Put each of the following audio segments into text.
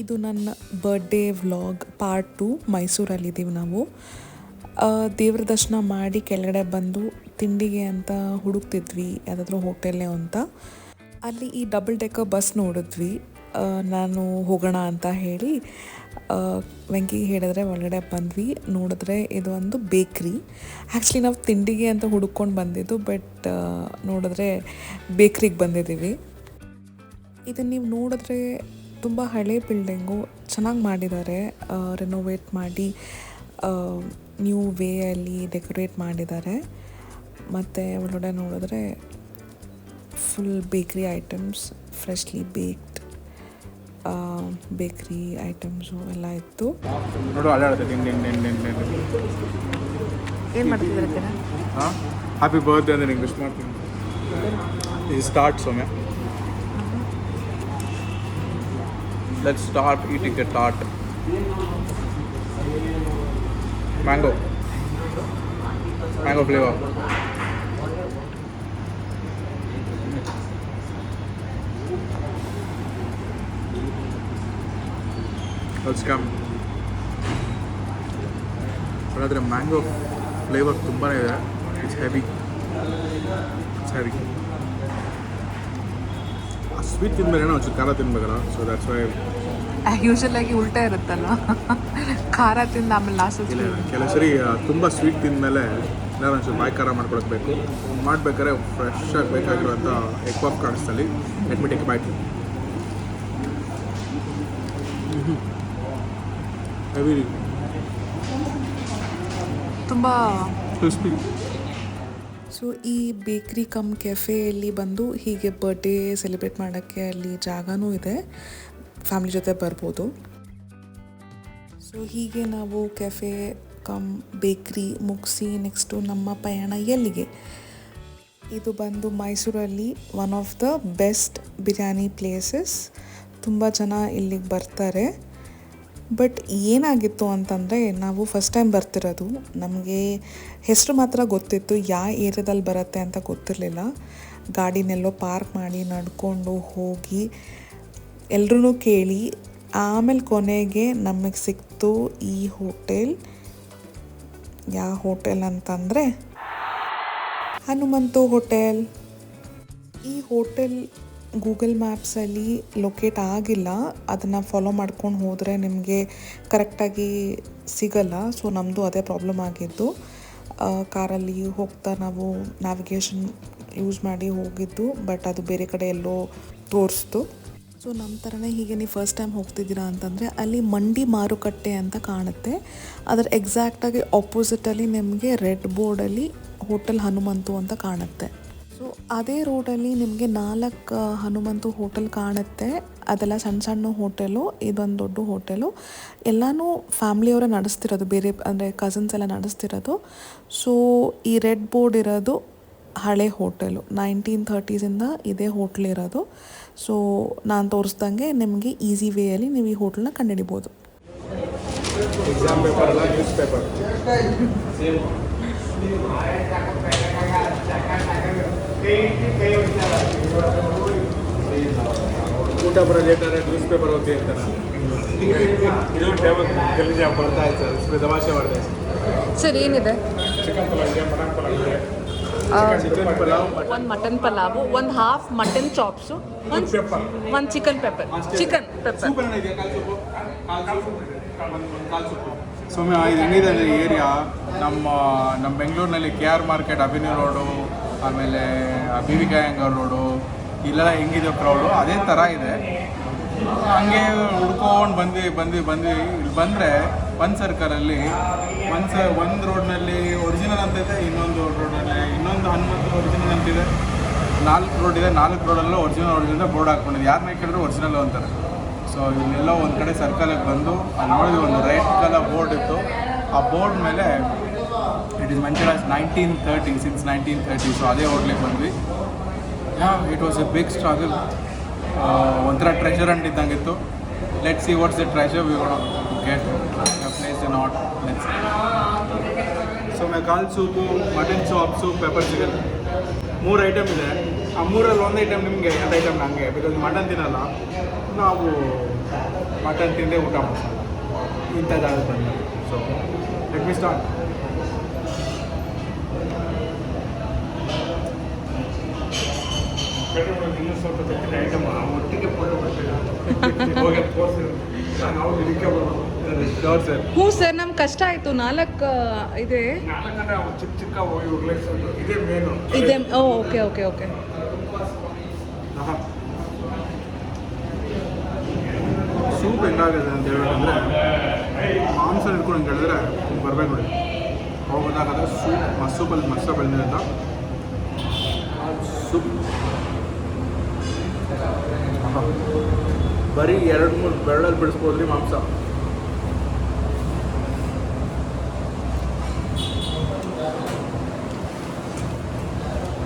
ಇದು ನನ್ನ birthday vlog part 2. ಮೈಸೂರಲ್ಲಿದ್ದೀವಿ ನಾವು. ದೇವ್ರ ದರ್ಶನ ಮಾಡಿ ಕೆಳಗಡೆ ಬಂದು ತಿಂಡಿಗೆ ಅಂತ ಹುಡುಕ್ತಿದ್ವಿ ಯಾವುದಾದ್ರೂ ಹೋಟೆಲ್ನೇ ಅಂತ. ಅಲ್ಲಿ ಈ ಡಬಲ್ ಡೆಕ್ಕರ್ ಬಸ್ ನೋಡಿದ್ವಿ. ನಾನು ಹೋಗೋಣ ಅಂತ ಹೇಳಿ ವೆಂಕಿ ಹೇಳಿದ್ರೆ ಒಳಗಡೆ ಬಂದ್ವಿ. ನೋಡಿದ್ರೆ ಇದು ಒಂದು ಬೇಕ್ರಿ. ಆ್ಯಕ್ಚುಲಿ ನಾವು ತಿಂಡಿಗೆ ಅಂತ ಹುಡುಕೊಂಡು ಬಂದಿದ್ದು, ಬಟ್ ನೋಡಿದ್ರೆ ಬೇಕ್ರಿಗೆ ಬಂದಿದ್ದೀವಿ. ಇದನ್ನು ನೀವು ನೋಡಿದ್ರೆ ತುಂಬ ಹಳೆ ಬಿಲ್ಡಿಂಗು, ಚೆನ್ನಾಗಿ ಮಾಡಿದ್ದಾರೆ. ರೆನೋವೇಟ್ ಮಾಡಿ ನ್ಯೂ ವೇಯಲ್ಲಿ ಡೆಕೋರೇಟ್ ಮಾಡಿದ್ದಾರೆ. ಮತ್ತು ಒಳಗಡೆ ನೋಡಿದ್ರೆ full bakery items, freshly baked ಬೇಕ್ರಿ ಐಟಮ್ಸು ಎಲ್ಲ ಇತ್ತು. ಏನು ಮಾಡ್ತಿದ್ದಾರೆ? ಹ್ಯಾಪಿ ಬರ್ತ್ಡೇ ಅಂದರೆ ಇಂಗ್ಲೀಷ್ ಮಾಡ್ತೀನಿ. ಇದು start Soumya. Let's start eating the tart. Mango flavor. Let's come. But mango flavor ತುಂಬಾನೇ ಇದೆ. It's heavy. ಸ್ವೀಟ್ ತಿಂದ್ಮೇಲೆ ಒಂಚೂರು ಖಾರ ತಿನ್ಬೇಕಲ್ಲ, ಸೊ ದಟ್ಸ್ ವೈ. ಯೂಶಲಾಗಿ ಉಲ್ಟಾ ಇರುತ್ತಲ್ಲ, ಖಾರ ತಿಂದು ಆಮೇಲೆ ಲಾಸ್ಟ್. ಕೆಲವು ಸರಿ ತುಂಬ ಸ್ವೀಟ್ ತಿಂದಮೇಲೆ ನಾನು ಒಂಚೂರು ಬಾಯಿ ಖಾರ ಮಾಡ್ಕೊಳ್ಬೇಕು. ಮಾಡ್ಬೇಕಾದ್ರೆ ಫ್ರೆಶ್ ಆಗಿ ಬೇಕಾಗಿರುವಂಥ ಎಗ್ ಪಾಪ್ ಕಾಣಿಸ್ತಲ್ಲಿ ಎಟ್ಮಿಟಿಕ್ ಬಾಯ್ತು ಹೆವಿ, ತುಂಬ ಕ್ರಿಸ್ಪಿ. ಸೊ ಈ ಬೇಕ್ರಿ ಕಮ್ ಕೆಫೆಯಲ್ಲಿ ಬಂದು ಹೀಗೆ ಬರ್ಡೇ ಸೆಲೆಬ್ರೇಟ್ ಮಾಡೋಕ್ಕೆ ಅಲ್ಲಿ ಜಾಗನೂ ಇದೆ, ಫ್ಯಾಮಿಲಿ ಜೊತೆ ಬರ್ಬೋದು. ಸೊ ಹೀಗೆ ನಾವು ಕೆಫೆ ಕಮ್ ಬೇಕ್ರಿ ಮುಗಿಸಿ ನೆಕ್ಸ್ಟು ನಮ್ಮ ಪಯಣ ಎಲ್ಲಿಗೆ? ಇದು ಬಂದು ಮೈಸೂರಲ್ಲಿ one of the best biryani places. ತುಂಬ ಜನ ಇಲ್ಲಿಗೆ ಬರ್ತಾರೆ. ಬಟ್ ಏನಾಗಿತ್ತು ಅಂತಂದರೆ, ನಾವು ಫಸ್ಟ್ ಟೈಮ್ ಬರ್ತಿರೋದು. ನಮಗೆ ಹೆಸರು ಮಾತ್ರ ಗೊತ್ತಿತ್ತು, ಯಾವ ಏರಿಯಾದಲ್ಲಿ ಬರುತ್ತೆ ಅಂತ ಗೊತ್ತಿರಲಿಲ್ಲ. ಗಾಡಿನೆಲ್ಲೋ ಪಾರ್ಕ್ ಮಾಡಿ ನಡ್ಕೊಂಡು ಹೋಗಿ ಎಲ್ಲರೂ ಕೇಳಿ ಆಮೇಲೆ ಕೊನೆಗೆ ನಮಗೆ ಸಿಕ್ತು ಈ ಹೋಟೆಲ್. ಯಾವ ಹೋಟೆಲ್ ಅಂತಂದರೆ ಹನುಮಂತು ಹೋಟೆಲ್. ಈ ಹೋಟೆಲ್ ಗೂಗಲ್ ಮ್ಯಾಪ್ಸಲ್ಲಿ ಲೊಕೇಟ್ ಆಗಿಲ್ಲ, ಅದನ್ನು ಫಾಲೋ ಮಾಡ್ಕೊಂಡು ಹೋದರೆ ನಿಮಗೆ ಕರೆಕ್ಟಾಗಿ ಸಿಗಲ್ಲ. ಸೊ ನಮ್ಮದು ಅದೇ ಪ್ರಾಬ್ಲಮ್ ಆಗಿದ್ದು. ಕಾರಲ್ಲಿ ಹೋಗ್ತಾ ನಾವು ನ್ಯಾವಿಗೇಷನ್ ಯೂಸ್ ಮಾಡಿ ಹೋಗಿದ್ದು, ಬಟ್ ಅದು ಬೇರೆ ಕಡೆ ಎಲ್ಲೋ ತೋರಿಸ್ತು. ಸೊ ನಮ್ಮ ಥರನೇ ಹೀಗೆ ನೀವು ಫಸ್ಟ್ ಟೈಮ್ ಹೋಗ್ತಿದ್ದೀರಾ ಅಂತಂದರೆ ಅಲ್ಲಿ ಮಂಡಿ ಮಾರುಕಟ್ಟೆ ಅಂತ ಕಾಣುತ್ತೆ. ಅದರ ಎಕ್ಸಾಕ್ಟಾಗಿ ಆಪೋಸಿಟಲ್ಲಿ ನಿಮಗೆ ರೆಡ್ ಬೋರ್ಡಲ್ಲಿ ಹೋಟೆಲ್ ಹನುಮಂತು ಅಂತ ಕಾಣುತ್ತೆ. ಸೊ ಅದೇ ರೋಡಲ್ಲಿ ನಿಮಗೆ 4 ಹನುಮಂತು ಹೋಟೆಲ್ ಕಾಣುತ್ತೆ. ಅದೆಲ್ಲ ಸಣ್ಣ ಸಣ್ಣ ಹೋಟೆಲು, ಇದೊಂದು ದೊಡ್ಡ ಹೋಟೆಲು. ಎಲ್ಲನೂ ಫ್ಯಾಮ್ಲಿಯವರೇ ನಡೆಸ್ತಿರೋದು, ಬೇರೆ ಅಂದರೆ ಕಸಿನ್ಸ್ ಎಲ್ಲ ನಡೆಸ್ತಿರೋದು. ಸೊ ಈ ರೆಡ್ ಬೋರ್ಡ್ ಇರೋದು ಹಳೆ ಹೋಟೆಲು, 1930s ಇದೇ ಹೋಟ್ಲ್ ಇರೋದು. ಸೊ ನಾನು ತೋರಿಸ್ದಂಗೆ ನಿಮಗೆ ಈಸಿ ವೇಯಲ್ಲಿ ನೀವು ಈ ಹೋಟೆಲ್ನ ಕಂಡುಹಿಡಿಬೋದು. ಎಕ್ಸಾಮ್ ಪೇಪರ್ ಅಲ್ಲ, ನ್ಯೂಸ್ ಪೇಪರ್. ಊಟ ಬರೋ ಲೇಟಾರೆ ನ್ಯೂಸ್ ಪೇಪರ್ ಓದ್ತಿ ಅಂತಾನೆ. ಇದು ಟೇಬಲ್ ಗಲೀಜು ಬರ್ತಾ ಇತ್ತು ಸರ್, ತಮಾಷೆ ಮಾಡಿದೆ ಸರ್. ಏನಿದೆ? ಚಿಕನ್ ಪಲಾವ್ ಇದೆ, ಮಟನ್ ಪಲಾವ್ ಇದೆ. ಚಿಕನ್ ಪಲಾವ್, ಒಂದು ಮಟನ್ ಪಲಾವು, ಒಂದು ಹಾಫ್ ಮಟನ್ ಚಾಪ್ಸು, ಒಂದು ಚಿಕನ್ ಪೆಪ್ಪರ್. ಚಿಕನ್ ಪೆಪ್ಪರ್ ಸೌಮ್ಯ. ಇದು ಹೆಂಗಿದೆ ಅಂದರೆ ಏರಿಯಾ ನಮ್ಮ ಬೆಂಗಳೂರಿನಲ್ಲಿ KR ಮಾರ್ಕೆಟ್, ಅಭಿನವ್ ರೋಡು, ಆಮೇಲೆ BV ಕಾಯಂಗರ್ ರೋಡು, ಇಲ್ಲೆಲ್ಲ ಹೆಂಗಿದೆ ಕ್ರೌಡು, ಅದೇ ಥರ ಇದೆ. ಹಂಗೆ ಹುಡ್ಕೊಂಡು ಬಂದ್ವಿ. ಇಲ್ಲಿ ಬಂದರೆ ಒಂದು ಸರ್ಕಲಲ್ಲಿ ಒಂದು ರೋಡ್ನಲ್ಲಿ ಒರಿಜಿನಲ್ ಅಂತಿದೆ, ಇನ್ನೊಂದು ರೋಡಲ್ಲಿ ಇನ್ನೊಂದು ಹನುಮಂತು ಒರಿಜಿನಲ್ ಅಂತಿದೆ. 4 ರೋಡ್ ಇದೆ, 4 ರೋಡಲ್ಲೂ ಒರಿಜಿನಲ್ ಬೋರ್ಡ್ ಹಾಕ್ಕೊಂಡಿದೆ. ಯಾರನ್ನ ಕೇಳಿದ್ರು ಒರಿಜಿನಲ್ ಅಂತಾರೆ. ಸೊ ಇಲ್ಲೆಲ್ಲ ಒಂದು ಕಡೆ ಸರ್ಕಲಿಗೆ ಬಂದು ಅಲ್ಲಿ ನೋಡಿದ್ವಿ, ಒಂದು ರೆಡ್ ಕಲರ್ ಬೋರ್ಡ್ ಇತ್ತು. ಆ ಬೋರ್ಡ್ ಮೇಲೆ it is mention as 1930, since 1930. So ಅದೇ ಹೋಟ್ಲಿಗೆ ಬಂದ್ವಿ. It was a big struggle. ಒಂಥರ ಟ್ರೆಷರ್ ಹಂಟ್ ಇದ್ದಂಗಿತ್ತು. Let's see what's the treasure we gonna get place in not. Let's so call soup, mutton chops, pepper chicken, 3 item ಇದೆ. ಆ 3ರಲ್ಲಿ ಒಂದು item ನಿಮಗೆ, 2 item ನನಗೆ, ಬಿಕಾಸ್ ಮಟನ್ ತಿನ್ನಲ್ಲ ನಾವು. Mutton ತಿಂದೆ ಊಟ ಮಾಡಿಸಲ್ಲ ಇಂಥ ಜಾಗ ಬಂದ. So let me start. ಇನ್ನೂ ಸ್ವಲ್ಪ ತೆಗೆದ ಐಟಮ್ ಒಟ್ಟಿಗೆ ಫೋಟೋ ಬರ್ತೀವಿ ಹೋಗಿ ತೋರಿಸಿ ನಾವು ಇದಕ್ಕೆ ಶೋರ್ ಸರ್. ಹ್ಞೂ ಸರ್, ನಮ್ಗೆ ಕಷ್ಟ ಆಯಿತು. 4 ಇದೆ. 4 ಚಿಕ್ಕ ಚಿಕ್ಕ ಹೋಗಿ ಉರ್ಲೆಕ್ಸ್ ಇದೇ ಮೇನು ಇದೆ. Okay okay okay. ಸೂಪ್ ಹೆಂಗಾಗಿದೆ ಅಂತ ಹೇಳ್ಬೇಕಂದ್ರೆ ಮಾಂಸ ಹಿಡ್ಕೊಂಡು ಹಿಂಗೆ ಹೇಳಿದ್ರೆ ಬರಬೇಕು ನೋಡಿ. ಅವಾಗ ಗೊತ್ತಾಗತ್ತೆ ಸೂಪಲ್ಲಿ ಮಸ್ತ ಬೆಳೆದಿರೋದ ಸೂಪ್. ಬರೀ 2-3 ಬೆರಳಲ್ಲಿ ಬಿಡಿಸ್ಬೋದ್ರಿ ಮಾಂಸ.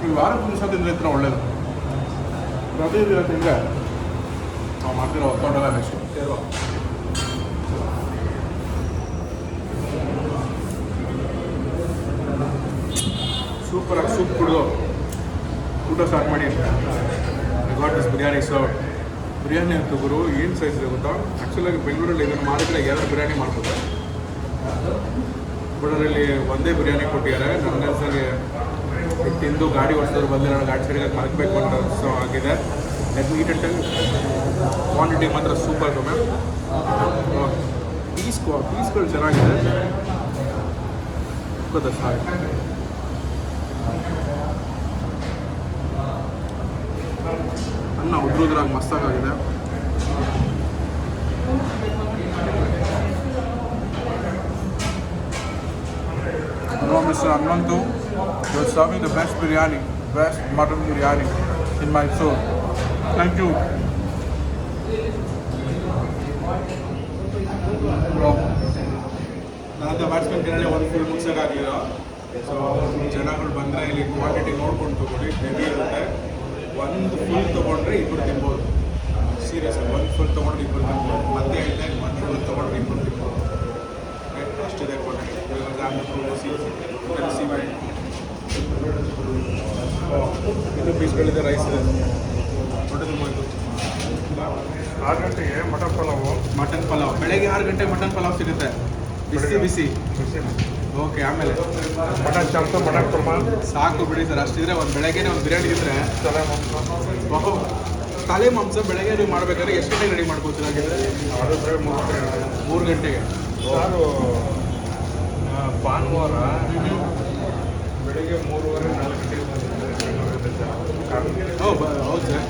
ಈ ವಾರಕ್ಕೆ ದಿವಸ ತಿಂದ್ರೆ ಇದ್ರೆ ಒಳ್ಳೇದು. ಪ್ರತಿದಿನ ತಿಂದರೆ ನಾವು ಮಾಡ್ತಿರೋ ಹೊತ್ಕೊಂಡೆಲ್ಲ ಬೆಸ್ಟ್. ಸೂಪರಾಗಿ ಸೂಪ್ ಕುಡಿದು ಊಟ ಸ್ಟಾರ್ಟ್ ಮಾಡಿ. Got this biryani serve. Biryani ಅಂತ ಗುರು ಏನು ಸೈಜ್ ಇದೆ ಗೊತ್ತಾ? ಆ್ಯಕ್ಚುಲಾಗಿ ಬೆಂಗಳೂರಲ್ಲಿ ಇದನ್ನು ಮಾಡಿದ್ರೆ 2 ಬಿರಿಯಾನಿ ಮಾಡ್ಬೋದು. ಬಟ್ ಅದರಲ್ಲಿ ಒಂದೇ ಬಿರಿಯಾನಿ ಕೊಟ್ಟಿದ್ದಾರೆ. ನನ್ನ ಹೆಸರಿಗೆ ತಿಂದು ಗಾಡಿ ಓಡಿಸೋದ್ರ ಬದಲು ನಾನು ಗಾಡಿ ಸೈಡಿಗೆ ಮಲಗಬೇಕು ಅಂತ ಅನಿಸೋ ಆಗಿದೆ. ನೀಟ್ ಅಂಡ್ ಕ್ವಾಂಟಿಟಿ ಮಾತ್ರ ಸೂಪರ್ ಕಮ್ಮಿ. ಪೀಸ್ಗಳು ಚೆನ್ನಾಗಿದೆ. ಗೊತ್ತಾ ಸಾರಿ ಅನ್ನ ಉದ್ರುದ್ರಾಗಿ ಮಸ್ತಾಗಿದೆ. Hello, Mr. Anantu. You're serving the best biryani, best mutton biryani in Mysore. Thank you. ನಾನು ಬ್ಯಾಟ್ಸ್ಮನ್ ಕೆಳಗೆ ಒಂದು ಫುಲ್ ಮುಗಿಸೋಕ್ಕಾಗಲಿಲ್ಲ. ಸೊ ಜನಗಳು ಬಂದರೆ ಇಲ್ಲಿ ಕ್ವಾಂಟಿಟಿ ನೋಡ್ಕೊಂಡು ತೊಗೊಳ್ಳಿ. ಹೆವಿ ಇರುತ್ತೆ. ಒಂದು ಫುಲ್ ತೊಗೊಂಡ್ರೆ ಇಬ್ಬರು ತಿನ್ಬೋದು. ಸೀರಿಯಸ್ ಒಂದು ಫುಲ್ ತೊಗೊಂಡ್ರೆ ಇಬ್ಬರು ತಿನ್ಬೋದು. ಮತ್ತೆ ಹೇಳಿದೆ ಒಂದು ಫುಲ್ ತೊಗೊಂಡ್ರೆ ಇಬ್ಬರು ತಿನ್ಬೋದು. ಅಷ್ಟಿದೆ ಕ್ವಾಂಟಿಟಿ. ಇದು ಪೀಸ್ಗಳಿದೆ, ರೈಸ್ ಇದೆ. ಹೊಟ್ಟೆ ತುಂಬೋಯ್ತು. 6 ಗಂಟೆಗೆ ಮಟನ್ ಪಲಾವ್. ಬೆಳಗ್ಗೆ 6 ಗಂಟೆಗೆ ಮಟನ್ ಪಲಾವ್ ಸಿಗುತ್ತೆ. ಬಿಸಿ ಬಿಸಿ. ಓಕೆ, ಆಮೇಲೆ ಮಟನ್ ಚಾಪ್ಸು, ಮಟನ್ ಕುರ್ಮಾ. ಸಾಕು ಬಿಡಿ ಸರ್. ಅಷ್ಟಿದ್ರೆ ಒಂದು ಬೆಳಗ್ಗೆನೇ ಒಂದು ಬಿರಿಯಾನಿ ಇದ್ದರೆ ತಲೆ ಮಾಂಸ ಬೆಳಗ್ಗೆ ನೀವು ಮಾಡಬೇಕಾದ್ರೆ ಎಷ್ಟು ಗಂಟೆಗೆ ರೆಡಿ ಮಾಡ್ಕೋತೀರ? ಹಾಗಿದ್ರೆ ಅದು 3 ಗಂಟೆಗೆ. ಸಾರು ಭಾನುವಾರ ಬೆಳಿಗ್ಗೆ 3:30-4 ಗಂಟೆಗೆ ಹೌದು ಸರ್.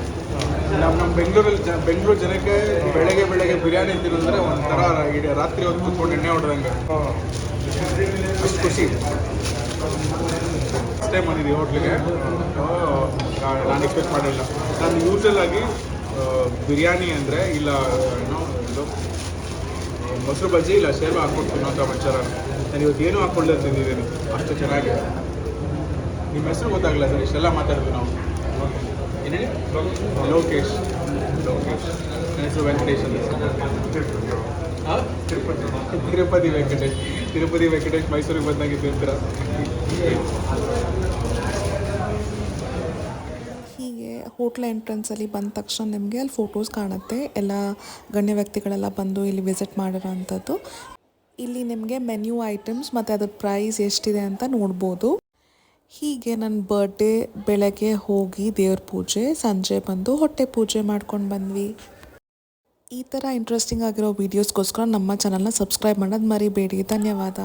ನಮ್ಮ ಬೆಂಗಳೂರು ಜನಕ್ಕೆ ಬೆಳಗ್ಗೆ ಬಿರಿಯಾನಿ ತಿನ್ನೋದ್ರೆ ಒಂಥರ ಇಡೀ ರಾತ್ರಿ ಹೊತ್ತು ಕೂತ್ಕೊಂಡು ಎಣ್ಣೆ ಹೊಡೆದಂಗೆ. ಅಷ್ಟು ಖುಷಿ. ಅಷ್ಟೇ ಬಂದಿದ್ದೀವಿ ಹೋಟ್ಲಿಗೆ. ನಾನು ಎಕ್ಸ್ಪೆಕ್ಟ್ ಮಾಡಿಲ್ಲ. ನಾನು ಯೂಶಲಾಗಿ ಬಿರಿಯಾನಿ ಅಂದರೆ ಇಲ್ಲ ಏನೋ ಇದು ಮೊಸರು ಬಜ್ಜಿ ಇಲ್ಲ ಶೇರ್ವ ಹಾಕ್ಕೊಂಡು ತಿನ್ನೋಂಥ ಮನುಷ್ಯರ. ನಾನು ಇವತ್ತು ಏನೂ ಹಾಕ್ಕೊಳ್ಳೇ ತಿಂದಿದ್ದೀನಿ. ಅಷ್ಟು ಚೆನ್ನಾಗಿದೆ. ನಿಮ್ಮ ಹೆಸರು ಗೊತ್ತಾಗಲ್ಲ ಸರ್, ಇಷ್ಟೆಲ್ಲ ಮಾತಾಡಿದ್ವಿ ನಾವು. ಏನು ಹೇಳಿ? ಲೋಕೇಶ್. ನನ್ನ ಹೆಸರು ವೆಂಕಟೇಶ್ ಅಂತ. ತಿರುಪತಿ ವೆಂಕಟೇಶ್ ಮೈಸೂರಿಗೆ ಬಂದಾಗಿದ್ದು ಅಂತೀರ. ಹೀಗೆ ಹೋಟ್ಲ್ ಎಂಟ್ರೆನ್ಸಲ್ಲಿ ಬಂದ ತಕ್ಷಣ ನಿಮಗೆ ಅಲ್ಲಿ ಫೋಟೋಸ್ ಕಾಣುತ್ತೆ. ಎಲ್ಲ ಗಣ್ಯ ವ್ಯಕ್ತಿಗಳೆಲ್ಲ ಬಂದು ಇಲ್ಲಿ ವಿಸಿಟ್ ಮಾಡಿರೋ ಅಂಥದ್ದು. ಇಲ್ಲಿ ನಿಮಗೆ ಮೆನ್ಯೂ ಐಟಮ್ಸ್ ಮತ್ತು ಅದ್ರ ಪ್ರೈಸ್ ಎಷ್ಟಿದೆ ಅಂತ ನೋಡ್ಬೋದು. ಹೀಗೆ ನನ್ನ ಬರ್ಡೇ ಬೆಳಗ್ಗೆ ಹೋಗಿ ದೇವ್ರ ಪೂಜೆ, ಸಂಜೆ ಬಂದು ಹೊಟ್ಟೆ ಪೂಜೆ ಮಾಡ್ಕೊಂಡು ಬಂದ್ವಿ. ಈ ಥರ ಇಂಟ್ರೆಸ್ಟಿಂಗ್ ಆಗಿರೋ ವೀಡಿಯೋಸ್ಗೋಸ್ಕರ ನಮ್ಮ ಚಾನಲ್ನ ಸಬ್ಸ್ಕ್ರೈಬ್ ಮಾಡೋದು ಮರಿಬೇಡಿ. ಧನ್ಯವಾದ.